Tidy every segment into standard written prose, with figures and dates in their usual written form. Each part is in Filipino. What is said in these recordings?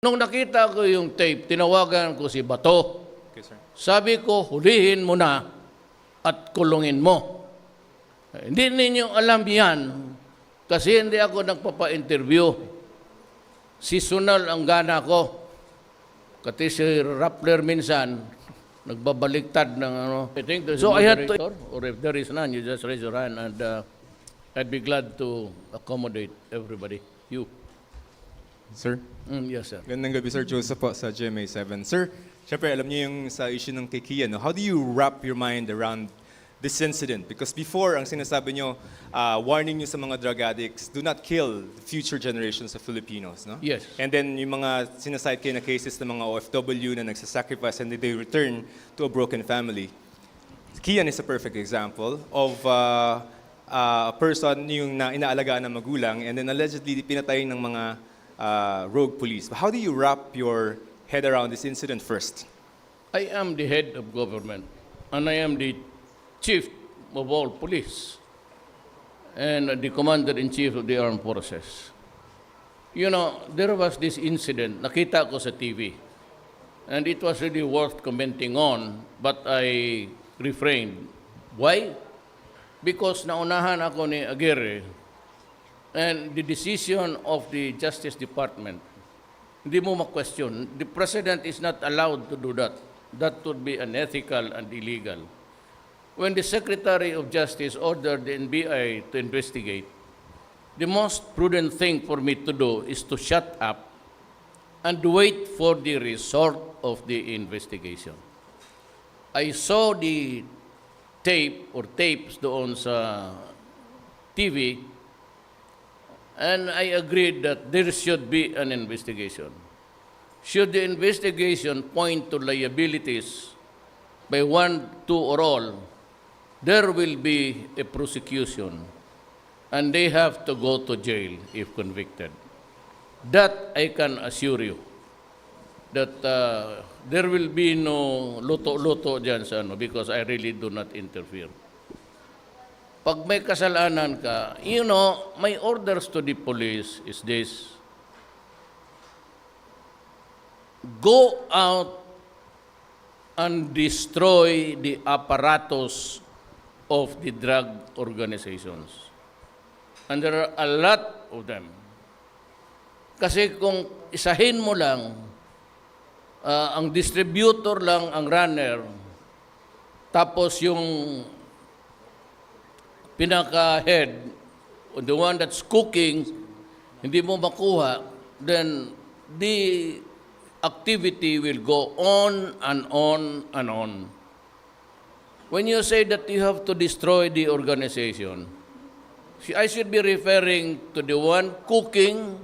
Nung nakita ko yung tape, tinawagan ko si Bato. Okay, sir. Sabi ko, hulihin mo na at kulungin mo. Hindi ninyo alam yan kasi hindi ako nagpapa-interview. Seasonal ang gana ko. Kasi si Rappler minsan, nagbabaliktad ng ano. So I had to, or if there is none, you just raise your hand and I'd be glad to accommodate everybody. You. Sir? Yes, sir. Gandang gabi, Sir Joseph po sa GMA7. Sir, syempre alam niyo yung sa issue ng kay Kian, no? How do you wrap your mind around this incident? Because before, ang sinasabi niyo, warning niyo sa mga drug addicts, do not kill the future generations of Filipinos, no? Yes. And then yung mga sinasite kayo na cases ng mga OFW na nagsasacrifice and they return to a broken family. Kian is a perfect example of a person yung inaalagaan ng magulang and then allegedly pinatay ng mga rogue police. But how do you wrap your head around this incident first? I am the head of government and I am the chief of all police and the commander-in-chief of the armed forces. You know, there was this incident, nakita ko sa TV, and it was really worth commenting on, but I refrained. Why? Because naunahan ako ni Aguirre and the decision of the Justice Department, hindi mo ma-question. The President is not allowed to do that. That would be unethical and illegal. When the Secretary of Justice ordered the NBI to investigate, the most prudent thing for me to do is to shut up and wait for the result of the investigation. I saw the tape or tapes doon sa TV, and I agreed that there should be an investigation. Should the investigation point to liabilities by one, two, or all, there will be a prosecution, and they have to go to jail if convicted. That I can assure you, that there will be no luto-luto dyan sa ano, because I really do not interfere. Pag may kasalanan ka, you know, my orders to the police is this: go out and destroy the apparatus of the drug organizations. And there are a lot of them. Kasi kung isahin mo lang, ang distributor lang ang runner, tapos yung pinaka-head, or the one that's cooking, hindi mo makuha, then the activity will go on and on and on. When you say that you have to destroy the organization, I should be referring to the one cooking,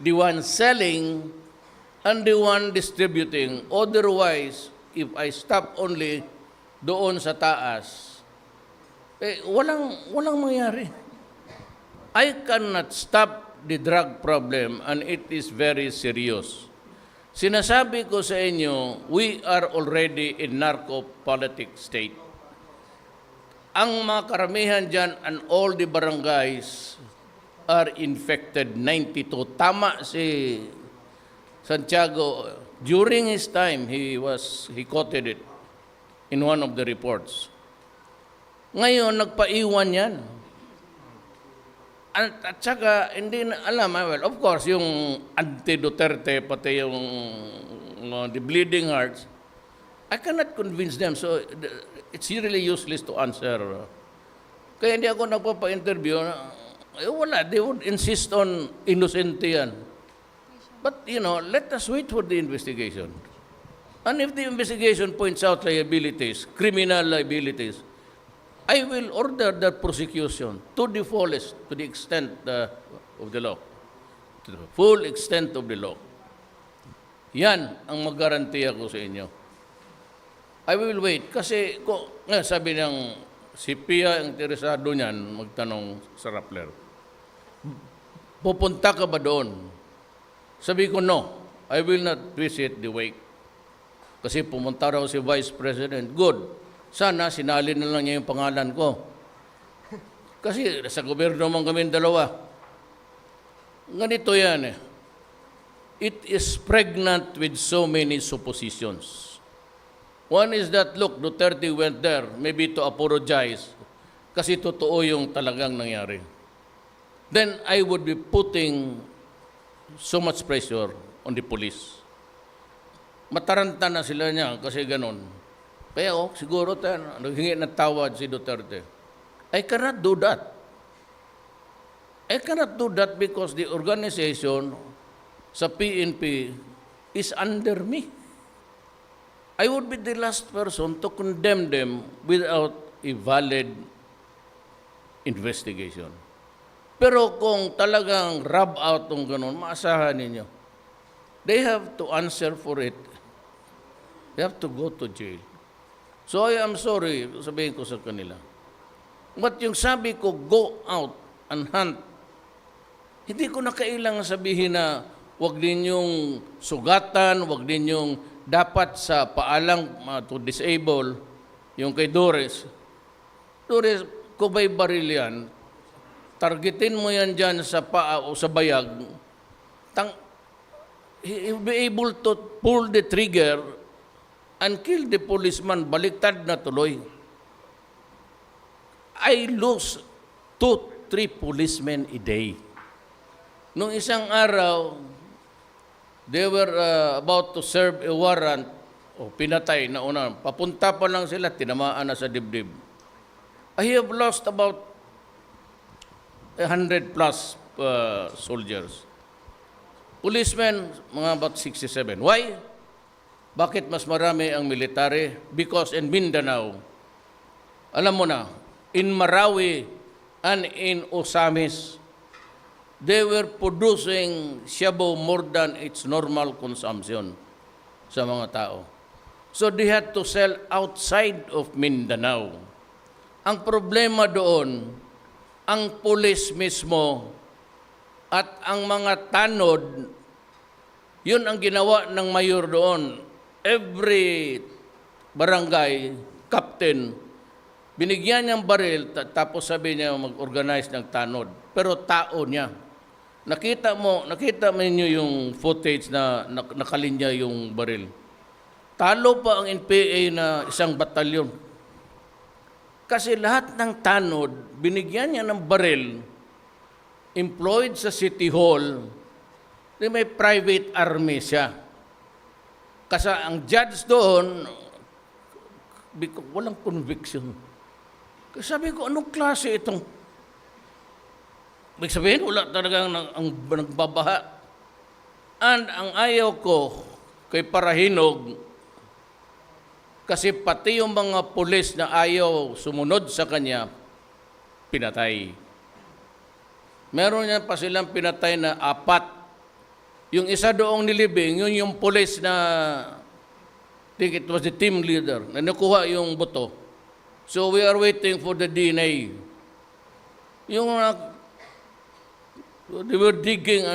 the one selling, and the one distributing. Otherwise, if I stop only doon sa taas, walang mangyari. I cannot stop the drug problem, and it is very serious. Sinasabi ko sa inyo, we are already in narco-politic state. Ang mga karamihan dyan and all the barangays are infected, 92. Tama si Santiago. During his time, he quoted it in one of the reports. Ngayon, nagpaiwan yan. At saka, hindi na alam, well, of course, yung anti-Duterte, pati yung the bleeding hearts, I cannot convince them. So, it's really useless to answer. Kaya hindi ako nagpapa-interview. Wala, they would insist on innocente yan. But, you know, let us wait for the investigation. And if the investigation points out liabilities, criminal liabilities, I will order that prosecution to the fullest, to the extent of the law, to the full extent of the law. Yan ang mag-garantiya ko sa inyo. I will wait kasi sabi ng si Pia ang interesado niyan magtanong sa Rappler. Pupunta ka ba doon? Sabi ko, no, I will not visit the wake. Kasi pumunta raw si Vice President. Good. Sana sinalin na lang niya yung pangalan ko. Kasi sa gobyerno man kami dalawa. Ganito yan eh. it is pregnant with so many suppositions. One is that, look, Duterte went there maybe to apologize kasi totoo yung talagang nangyari. Then I would be putting so much pressure on the police. Mataranta na sila niya kasi ganon. Kaya siguro naghingi ng tawad si Duterte. I cannot do that. I cannot do that because the organization sa PNP is under me. I would be the last person to condemn them without a valid investigation. Pero kung talagang rub out ng ganun, maasahan ninyo. They have to answer for it. They have to go to jail. So I am sorry, sabihin ko sa kanila. But yung sabi ko, go out and hunt, hindi ko na kailangan sabihin na huwag ninyong sugatan, huwag ninyong dapat sa paalang to disable, yung kay Doris. Doris, kung may baril yan, targetin mo yan dyan sa paa o sa bayag, he will be able to pull the trigger and kill the policeman. Baliktad na tuloy. I lose 2-3 policemen a day. Nung isang araw, they were about to serve a warrant o pinatay na una. Papunta pa lang sila, tinamaan na sa dibdib. I have lost about 100 plus soldiers. Policemen, mga about 67. Why? Bakit mas marami ang military? Because in Mindanao, alam mo na, in Marawi and in Osamis, they were producing shabu more than its normal consumption sa mga tao. So they had to sell outside of Mindanao. Ang problema doon, ang pulis mismo at ang mga tanod, yun ang ginawa ng mayor doon. Every barangay, captain, binigyan niyang baril, tapos sabi niya mag-organize ng tanod. Pero tao niya. Nakita mo niyo yung footage na nakalinya yung baril. Talo pa ang NPA na isang batalyon. Kasi lahat ng tanod, binigyan niya ng baril, employed sa City Hall, may private army siya. Kasi ang judge doon, walang conviction. Kasi sabi ko, anong klase itong... Ibig sabihin, wala talagang ang nagbabaha. And ang ayaw ko kay Parahinog, kasi pati yung mga pulis na ayaw sumunod sa kanya, pinatay. Meron niya pa silang pinatay na 4. Yung isa doong nilibing, yun yung pulis na, I think it was the team leader, na nakuha yung buto. So we are waiting for the DNA. Yung they were digging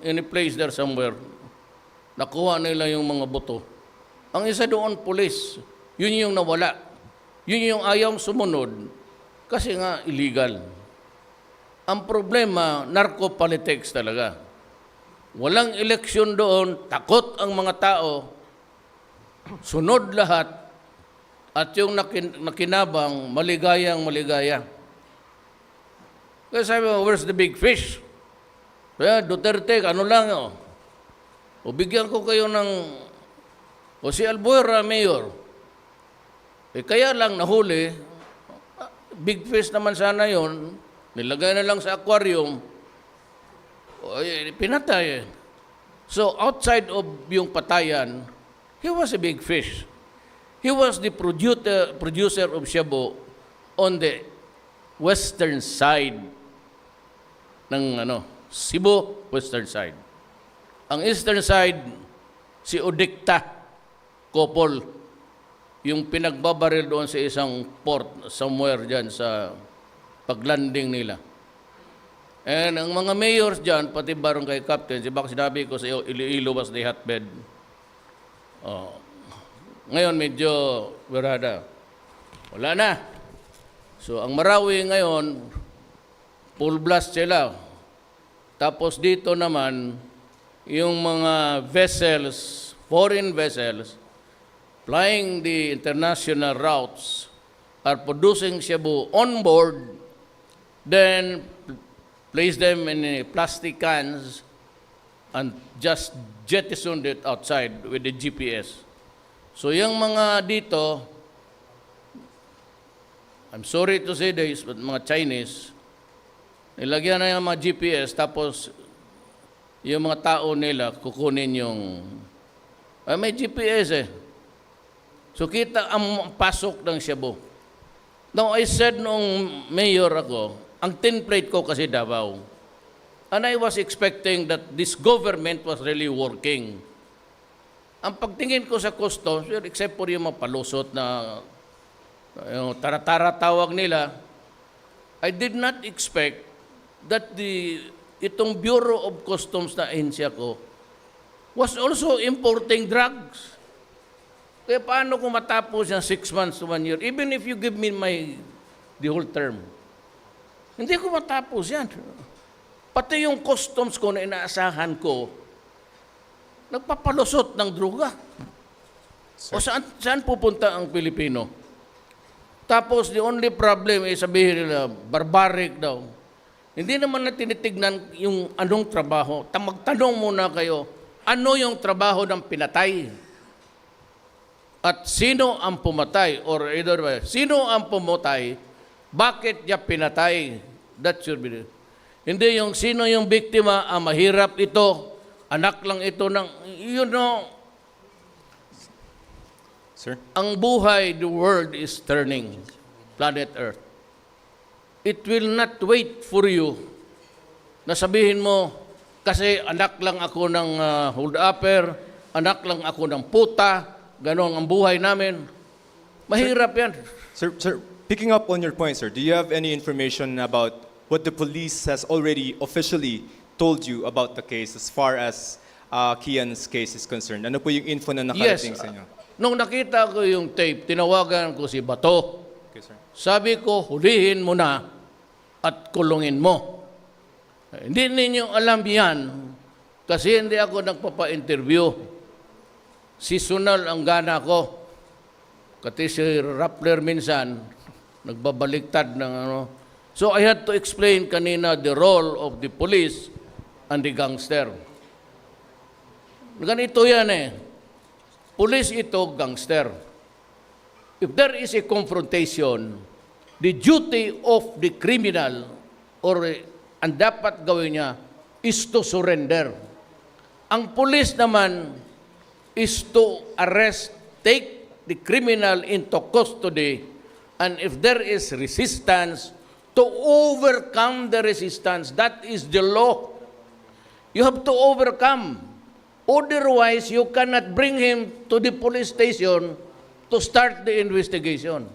in a place there somewhere. Nakuha nila yung mga buto. Ang isa doon, pulis. Yun yung nawala. Yun yung ayaw sumunod kasi nga illegal. Ang problema, narco-politics talaga. Walang eleksyon doon, takot ang mga tao, sunod lahat, at yung nakinabang, maligaya. Kaya sabi mo, where's the big fish? Kaya Duterte, ano lang, o bigyan ko kayo ng, o si Albuera, mayor, kaya lang nahuli, big fish naman sana yon, nilagay na lang sa aquarium, pinatay. So outside of yung patayan, he was a big fish. He was the producer of shabu on the western side ng Cebu, western side. Ang eastern side, si Odicta Kopol, yung pinagbabaril doon sa isang port somewhere dyan sa paglanding nila. And ang mga mayors dyan, pati barangay captains, baka sinabi ko sa iyo, Iloilo was the hotbed. Ngayon, medyo berada. Wala na. So, ang Marawi ngayon, full blast sila. Tapos dito naman, yung mga vessels, foreign vessels, flying the international routes, are producing shabu on board, then place them in plastic cans and just jettisoned it outside with the GPS. So yung mga dito, I'm sorry to say this, but mga Chinese, nilagyan na yung mga GPS, tapos yung mga tao nila kukunin yung, may GPS eh. So kita ang pasok ng shabu. Now I said noong mayor ako, ang template ko kasi Davao. And I was expecting that this government was really working. Ang pagtingin ko sa customs, except for yung mga palusot na yung taratara tawag nila, I did not expect that itong Bureau of Customs na ahensya ko was also importing drugs. Kaya paano kung matapos yung 6 months to 1 year, even if you give me the whole term, hindi ko matapos yan. Pati yung customs ko na inaasahan ko, nagpapalusot ng droga. O saan pupunta ang Pilipino? Tapos the only problem is sabihin nila, barbaric daw. Hindi naman na tinitignan yung anong trabaho. Magtanong muna kayo, ano yung trabaho ng pinatay? At sino ang pumatay? Or either way, sino ang pumatay? Bakit niya pinatay? That should be. Hindi yung sino yung biktima, mahirap ito, anak lang ito ng, you know, Sir? ang buhay, the world is turning, planet Earth. It will not wait for you na sabihin mo, kasi anak lang ako ng hold-upper, anak lang ako ng puta, ganon ang buhay namin. Mahirap yan. Sir, picking up on your point, sir, do you have any information about what the police has already officially told you about the case as far as Kian's case is concerned? Ano po yung info na nakarating sa inyo? Nung nakita ko yung tape, tinawagan ko si Bato. Okay, sir. Sabi ko, hulihin mo na at kulungin mo. Hindi ninyo alam yan kasi hindi ako nagpapa-interview. Seasonal ang gana ko. Kasi si Rappler minsan, nagbabaliktad ng ano. So I had to explain kanina the role of the police and the gangster. Ganito yan eh. Police ito, gangster. If there is a confrontation, the duty of the criminal or ang dapat gawin niya is to surrender. Ang police naman is to arrest, take the criminal into custody, and if there is resistance, to overcome the resistance. That is the law. You have to overcome. Otherwise, you cannot bring him to the police station to start the investigation.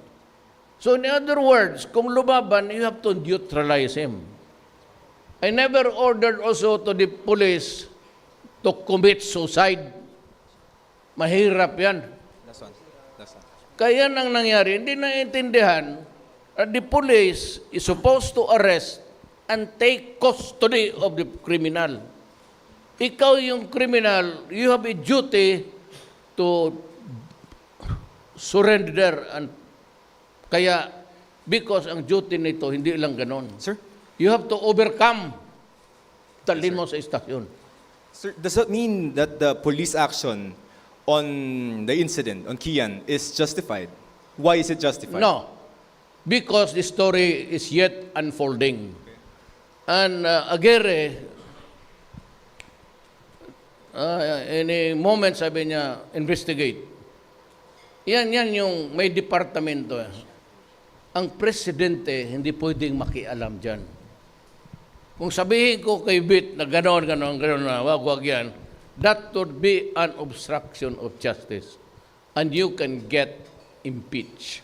So in other words, kung lumaban, you have to neutralize him. I never ordered also to the police to commit suicide. Mahirap yan. That's one. Kaya nang nangyari, hindi naiintindihan, the police is supposed to arrest and take custody of the criminal. Ikaw yung criminal, you have a duty to surrender. And kaya, because ang duty nito, hindi lang ganon. Sir? You have to overcome. Talin mo sa istasyon. Sir, does that mean that the police action on the incident, on Kian, is justified? Why is it justified? No. Because the story is yet unfolding. And Aguirre, in a moment sabi niya, investigate. Yan yung may departamento. Ang presidente hindi pwedeng makialam dyan. Kung sabihin ko kay Bit na ganon na, wag yan, that would be an obstruction of justice. And you can get impeached.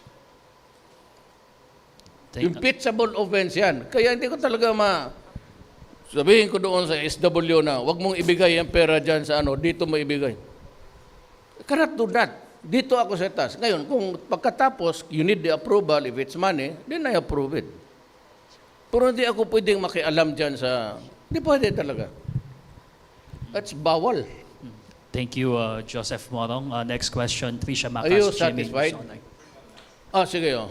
Impeachable offense yan. Kaya hindi ko talaga sabihin ko doon sa SW na, wag mong ibigay ang pera dyan sa dito mo ibigay. Cannot do that. Dito ako sa taas. Ngayon, kung pagkatapos, you need the approval, if it's money, then I approve it. Pero hindi ako pwedeng makialam dyan sa, hindi pwede talaga. That's bawal. Thank you, Joseph Morong. Next question, Trisha Macas. Are you GMA satisfied? News Online. Sige, oh.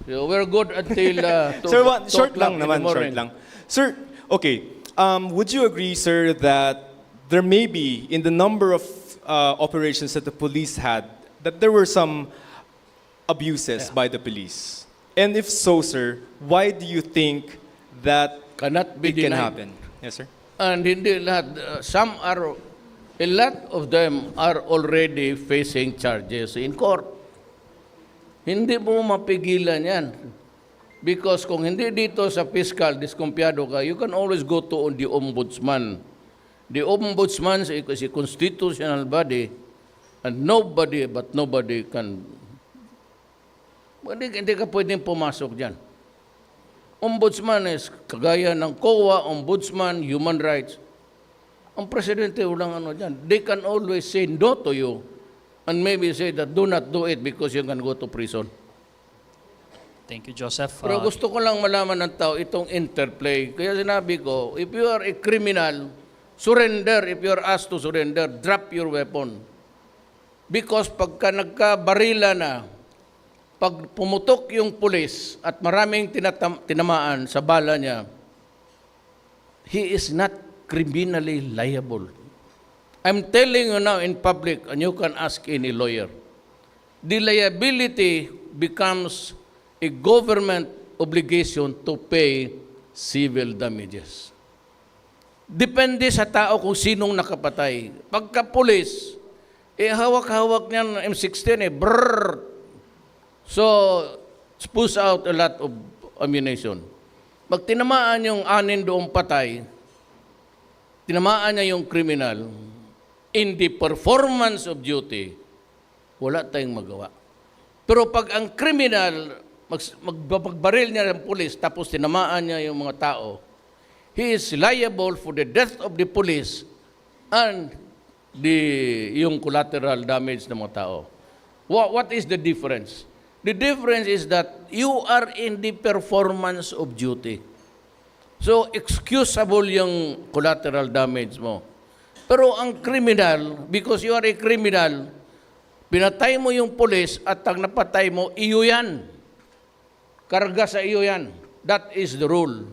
So we're good until Sir, 2 short o'clock lang in the naman, short morning. lang. Sir, okay. Would you agree, sir, that there may be, in the number of operations that the police had, that there were some abuses by the police? And if so, sir, why do you think that Cannot be it can denied. happen? Yes, sir. And hindi lahat, a lot of them are already facing charges in court. Hindi mo mapigilan yan. Because kung hindi dito sa fiscal, diskumpiyado ka, you can always go to the ombudsman. The ombudsman is a constitutional body and nobody can, hindi ka pwedeng pumasok dyan. Ombudsman is kagaya ng COA, ombudsman, human rights. Ang presidente walang ano dyan. They can always say no to you and maybe say that do not do it because you can go to prison. Thank you, Joseph. Pero gusto ko lang malaman ng tao itong interplay. Kaya sinabi ko, if you are a criminal, surrender. If you are asked to surrender, drop your weapon. Because pagka nagkabarila na, pag pumutok yung pulis at maraming tinamaan sa bala niya, he is not criminally liable. I'm telling you now in public, and you can ask any lawyer, the liability becomes a government obligation to pay civil damages. Depende sa tao kung sinong nakapatay. Pagka pulis, hawak-hawak niya ng M16, brrrr. So, spools out a lot of ammunition. Pag tinamaan yung 6 doong patay, tinamaan niya yung criminal, in the performance of duty, wala tayong magawa. Pero pag ang criminal, magbaril niya ng pulis, tapos tinamaan niya yung mga tao, he is liable for the death of the police and yung collateral damage ng mga tao. What is the difference? The difference is that you are in the performance of duty. So, excusable yung collateral damage mo. Pero ang criminal, because you are a criminal, pinatay mo yung pulis at ang napatay mo, iyo yan. Karga sa iyo yan. That is the rule.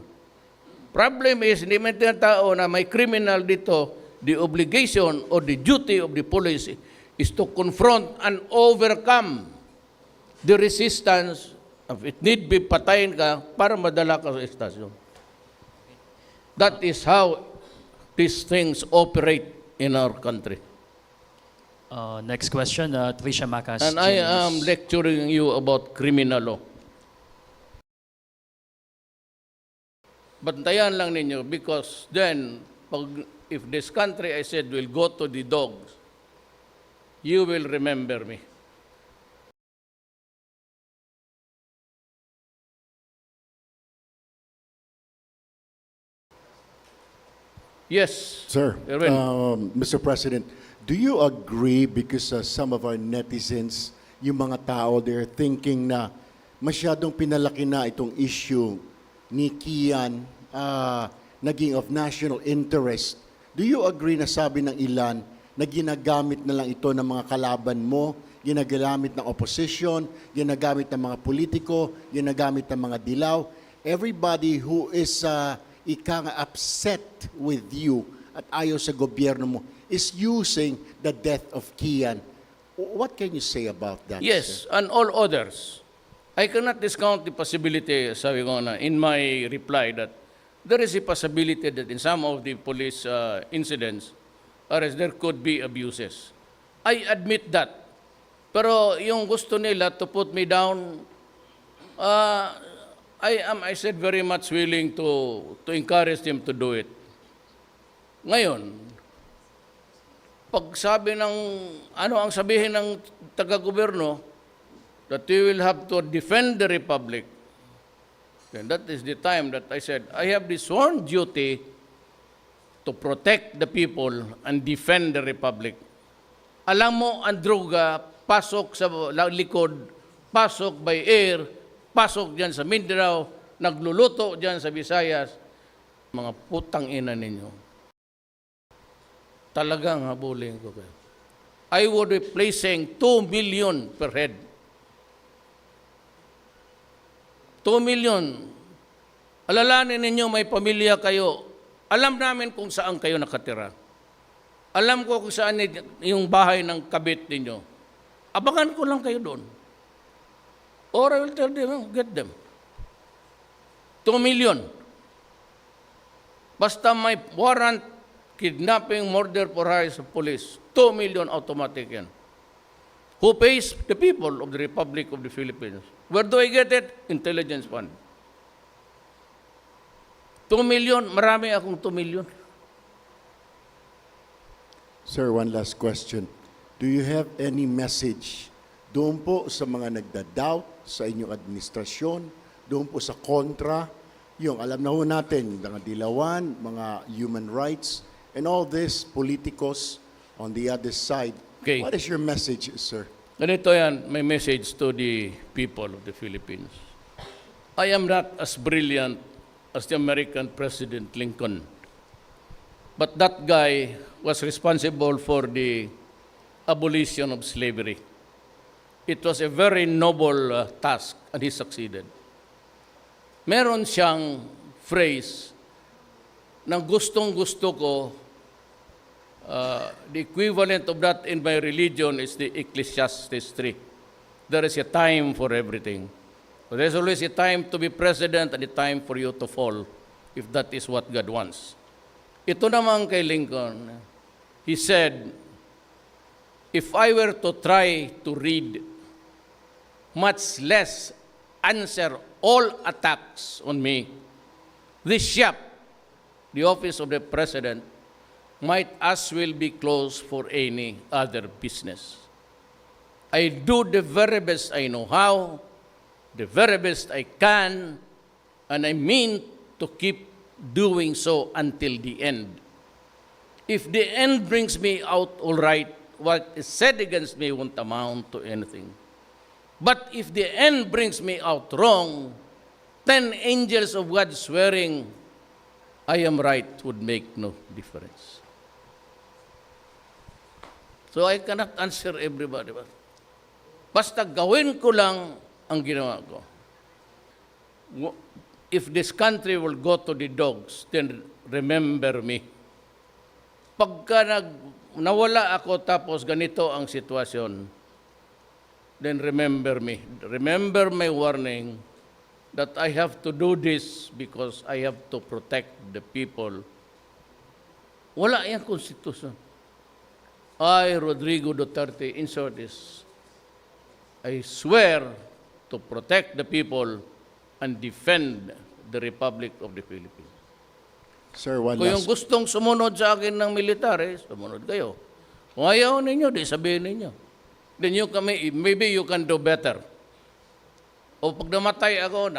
Problem is, hindi may tao na may criminal dito, the obligation or the duty of the police is to confront and overcome the resistance. If it need be, patayin ka para madala ka sa estasyon. That is how these things operate in our country. Next question, Trisha Macas. And I GMA am News. lecturing you about criminal law. Bantayan lang ninyo because then, if this country, I said, will go to the dogs, you will remember me. Yes. Sir, Erwin. Mr. President, do you agree because some of our netizens, yung mga tao, they're thinking na masyadong pinalaki na itong issue ni Kian naging of national interest. Do you agree na sabi ng ilan na ginagamit na lang ito ng mga kalaban mo, ginagamit ng opposition, ginagamit ng mga politiko, ginagamit ng mga dilaw? Everybody who is upset with you at ayaw sa gobyerno mo is using the death of Kian. What can you say about that? Yes, sir? and all others. I cannot discount the possibility, sabi ko na, in my reply that there is a possibility that in some of the police incidents, there could be abuses. I admit that. Pero yung gusto nila to put me down, I said very much willing to encourage them to do it. Ngayon, pag sabi ng, ang sabihin ng taga-gobyerno, that we will have to defend the Republic, then that is the time that I said, I have the sworn duty to protect the people and defend the Republic. Alam mo, ang droga, pasok sa likod, pasok by air, pasok dyan sa Mindanao, nagluluto dyan sa Visayas, mga putang ina ninyo. talagang habulin ko kayo. I would be placing 2 million per head. 2 million. Alalanin ninyo may pamilya kayo. Alam namin kung saan kayo nakatira. Alam ko kung saan yung bahay ng kabit ninyo. Abangan ko lang kayo doon. Or I will tell them, get them. 2 million. Basta may warrant, kidnapping, murder for hire sa police, 2 million automatic yan. Who pays? The people of the Republic of the Philippines. Where do I get it? Intelligence fund. 2 million, marami akong 2 million. Sir, one last question. Do you have any message doon po sa mga nagda-doubt sa inyong administrasyon, doon po sa kontra, yung alam na ho natin, mga dilawan, mga human rights, and all this politicos on the other side. Okay. What is your message, sir? Ganito yan, may message to the people of the Philippines. I am not as brilliant as the American President Lincoln. But that guy was responsible for the abolition of slavery. It was a very noble task and he succeeded. Meron siyang phrase na gustong-gusto ko, the equivalent of that in my religion is the Ecclesiastes 3. There is a time for everything. So there's always a time to be president and a time for you to fall, if that is what God wants. Ito naman kay Lincoln, he said, if I were to try to read, much less answer all attacks on me, this shop, the office of the president, might as well be closed for any other business. I do the very best I know how, the very best I can, and I mean to keep doing so until the end. If the end brings me out all right, what is said against me won't amount to anything. But if the end brings me out wrong, 10 angels of God swearing I am right would make no difference. So I cannot answer everybody. Basta gawin ko lang ang ginawa ko. If this country will go to the dogs, then remember me. Pagka nawala ako tapos ganito ang sitwasyon, then remember me. Remember my warning that I have to do this because I have to protect the people. Wala yung konstitusyon. I, Rodrigo Duterte, insert this. I swear to protect the people and defend the Republic of the Philippines. Sir, one Kung yung last... gustong sumunod sa akin ng military, sumunod kayo. Kung ayaw ninyo, di sabihin ninyo. Then maybe you can do better. O pag namatay ako,